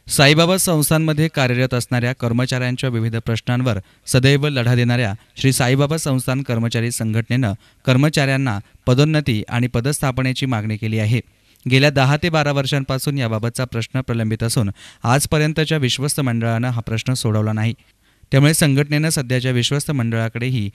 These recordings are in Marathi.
साईबाबा संस्थांमध्ये कार्यरत असणाऱ्या कर्मचाऱ्यांच्या विविध प्रश्नांवर सदैव लढा देणाऱ्या श्री साईबाबा संस्थान कर्मचारी संघटनेनं कर्मचाऱ्यांना पदोन्नती आणि पदस्थापनेची मागणी केली आहे। गेल्या 10 ते 12 वर्षांपासून याबाबतचा प्रश्न प्रलंबित असून आजपर्यंतच्या विश्वस्त मंडळानं हा प्रश्न सोडवला नाही। त्यामुळे संघटनेनं सध्याच्या विश्वस्त मंडळाकडेही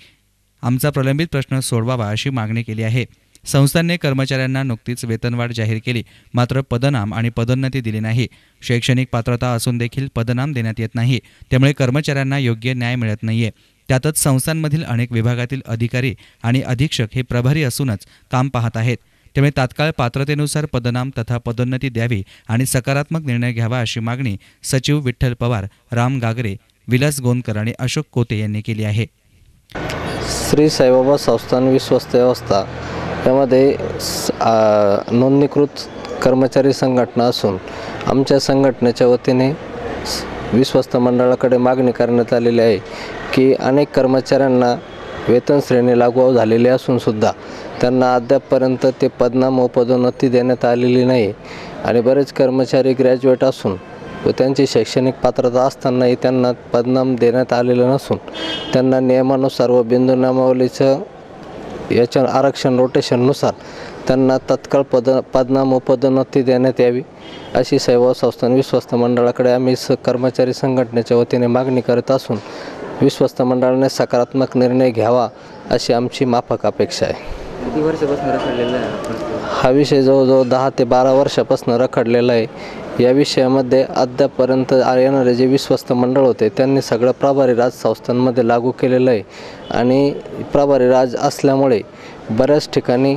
आमचा प्रलंबित प्रश्न सोडवावा अशी मागणी केली आहे। संस्थांनी कर्मचाऱ्यांना नुकतीच वेतनवाढ जाहीर केली, मात्र पदनाम आणि पदोन्नती दिली नाही। शैक्षणिक पात्रता असून देखील पदनाम देण्यात येत नाही, त्यामुळे कर्मचाऱ्यांना योग्य न्याय मिळत नाहीये। त्यातच संस्थांमधील अनेक विभागातील अधिकारी आणि अधीक्षक हे प्रभारी असूनच काम पाहत आहेत। त्यामुळे तात्काळ पात्रतेनुसार पदनाम तथा पदोन्नती द्यावी आणि सकारात्मक निर्णय घ्यावा अशी मागणी सचिव विठ्ठल पवार, राम गागरे, विलास गोंदकर आणि अशोक कोते यांनी केली आहे। श्री साईबाबा संस्थान विश्वस्त व्यवस्था यामध्ये नोंदणीकृत कर्मचारी संघटना असून आमच्या संघटनेच्या वतीने विश्वस्त मंडळाकडे मागणी करण्यात आलेली आहे की अनेक कर्मचाऱ्यांना वेतन श्रेणी लागू झालेली असून सुद्धा त्यांना अद्यापपर्यंत ते पदनाम व पदोन्नती देण्यात आलेली नाही आणि बरेच कर्मचारी ग्रॅज्युएट असून व त्यांची शैक्षणिक पात्रता असतानाही त्यांना पदनाम देण्यात आलेलं नसून त्यांना नियमानुसार व बिंदू नामावलीचं याच्या आरक्षण रोटेशननुसार त्यांना तत्काळ पदनाम व पदोन्नती देण्यात यावी अशी साईबाबा संस्थान विश्वस्त मंडळाकडे आम्ही कर्मचारी संघटनेच्या वतीने मागणी करत असून विश्वस्त मंडळाने सकारात्मक निर्णय घ्यावा अशी आमची माफक अपेक्षा आहे। किती वर्षापासून रखडलेला आहे हा विषय जवळजवळ 10 ते 12 वर्षापासून रखडलेला आहे। या विषयामध्ये अद्यापपर्यंत येणारे जे विश्वस्त मंडळ होते त्यांनी सगळं प्रभारी राज संस्थांमध्ये लागू केलेलं आहे आणि प्रभारी राज असल्यामुळे बऱ्याच ठिकाणी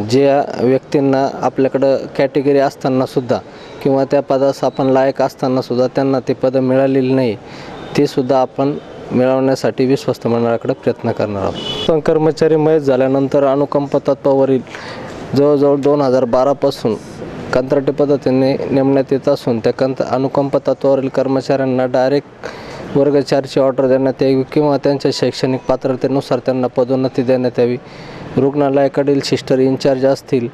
ज्या व्यक्तींना आपल्याकडं कॅटेगरी असतानासुद्धा किंवा त्या पदास आपण लायक असतानासुद्धा त्यांना ते पदं मिळालेली नाही, ते सुद्धा आपण मिळवण्यासाठी विश्वस्त मंडळाकडे प्रयत्न करणार आहोत। पण कर्मचारी मयत झाल्यानंतर अनुकंप तत्वावरील जवळजवळ 2012 पासून कंत्राटी पद्धतीने नेमण्यात येत असून त्या अनुकंप तत्वावरील कर्मचाऱ्यांना डायरेक्ट वर्ग 4ची ऑर्डर देण्यात यावी किंवा त्यांच्या शैक्षणिक पात्रतेनुसार त्यांना पदोन्नती देण्यात यावी। रुग्णालयाकडील सिस्टर इन्चार्ज असतील,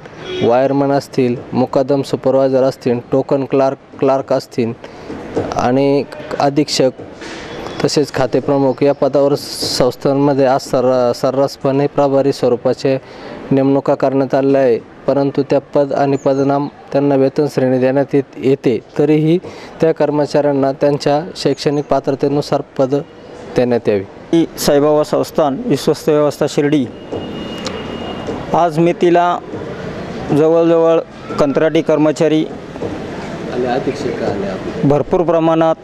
वायरमन असतील, मुकादम सुपरवायझर असतील, टोकन क्लार्क असतील आणि अधीक्षक तसेच खाते प्रमुख या पदावर संस्थांमध्ये आज सर्रासपणे प्रभारी स्वरूपाचे नेमणुका करण्यात आलेल्या आहे, परंतु त्या पद आणि पदनाम त्यांना वेतन श्रेणी देण्यात येते तरीही त्या कर्मचाऱ्यांना त्यांच्या शैक्षणिक पात्रतेनुसार पद देण्यात यावी। साईबाबा संस्थान विश्वस्त व्यवस्था शिर्डी आज मितीला जवळजवळ कंत्राटी कर्मचारी भरपूर प्रमाणात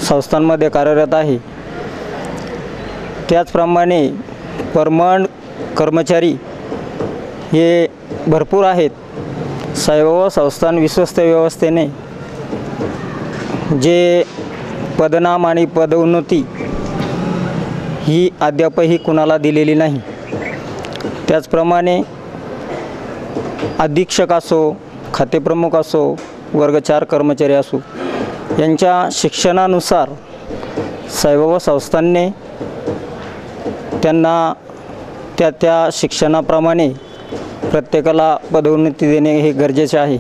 संस्थांमध्ये कार्यरत आहे। त्याचप्रमाणे परमनंट कर्मचारी हे भरपूर आहेत। साईबाबा संस्थान विश्वस्त व्यवस्थेने जे पदनाम आणि पदोन्नती ही अद्यापही कुणाला दिलेली नाही। त्याचप्रमाणे अधीक्षक असो, खातेप्रमुख असो, वर्ग 4 कर्मचारी असो यांच्या शिक्षणानुसार साईबाबा संस्थांनी त्यांना त्या शिक्षणाप्रमाणे प्रत्येकाला पदोन्नती देणे हे गरजेचे आहे।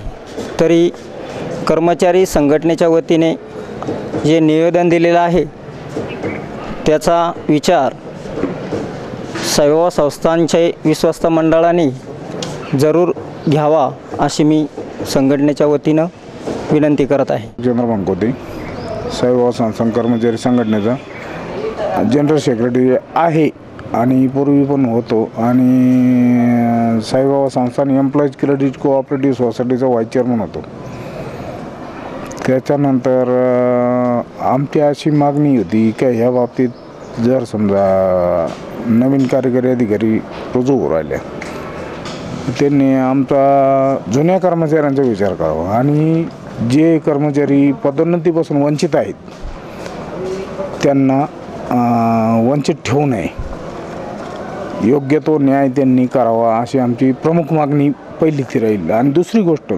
तरी कर्मचारी संघटनेच्या वतीने जे निवेदन दिलेलं आहे त्याचा विचार साईबाबा संस्थांचे विश्वस्त मंडळाने जरूर घ्यावा अशी मी संघटनेच्या वतीनं विनंती करत आहे। चंद्रभान कोते साईबाबा संस्थान कर्मचारी संघटनेचा जनरल सेक्रेटरी आहे आणि पूर्वी पण होतो आणि साईबाबा संस्थान एम्प्लॉईज क्रेडिट कोऑपरेटिव्ह सोसायटीचा व्हाईस चेअरमन होतो। त्याच्यानंतर आमची अशी मागणी होती की ह्या बाबतीत जर समजा नवीन कार्यकारी अधिकारी रुजू होऊ राहिले त्यांनी आमचा जुन्या कर्मचाऱ्यांचा विचार करावा आणि जे कर्मचारी पदोन्नतीपासून वंचित आहेत त्यांना वंचित ठेवू नये, योग्य तो न्याय त्यांनी करावा अशी आमची प्रमुख मागणी पहिली ती राहील। आणि दुसरी गोष्ट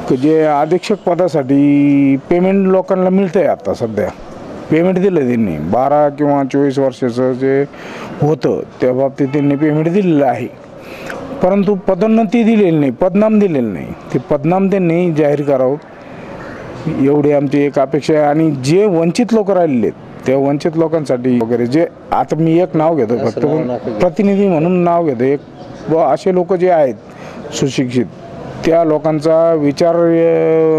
की जे अधीक्षक पदासाठी पेमेंट लोकांना मिळतं आहे, आता सध्या पेमेंट दिलं त्यांनी 12 किंवा 24 वर्षाचं जे होतं त्या बाबतीत त्यांनी पेमेंट दिलेलं आहे, परंतु पदोन्नती दिलेली नाही, पदनाम दिलेलं नाही। ते पदनाम त्यांनी जाहीर करावं एवढी आमची एक अपेक्षा आहे. आणि जे वंचित लोक राहिलेले आहेत त्या वंचित लोकांसाठी वगैरे जे आता मी एक नाव घेतो फक्त प्रतिनिधी म्हणून नाव घेतो एक व असे लोक जे आहेत सुशिक्षित त्या लोकांचा विचार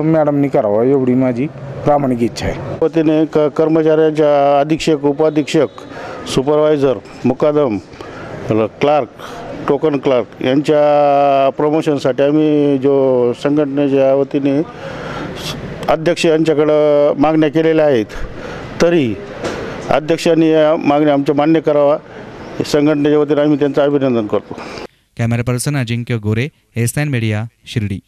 मॅडमनी करावा एवढी माझी प्रामाणिक इच्छा आहे. वतीने कर्मचाऱ्यांच्या अधीक्षक उपाधीक्षक सुपरवायझर मुकादम क्लार्क टोकन क्लार्क यांच्या प्रमोशनसाठी आम्ही जो संघटनेच्या वतीने अध्यक्ष यांच्याकडं मागण्या केलेल्या आहेत तरी अध्यक्षांनी या मागण्या आमच्या मान्य करावा संघटनेच्या वतीने आम्ही त्यांचं अभिनंदन करतो. कॅमेरा पर्सन अजिंक्य गोरे, एस9 मीडिया, शिर्डी.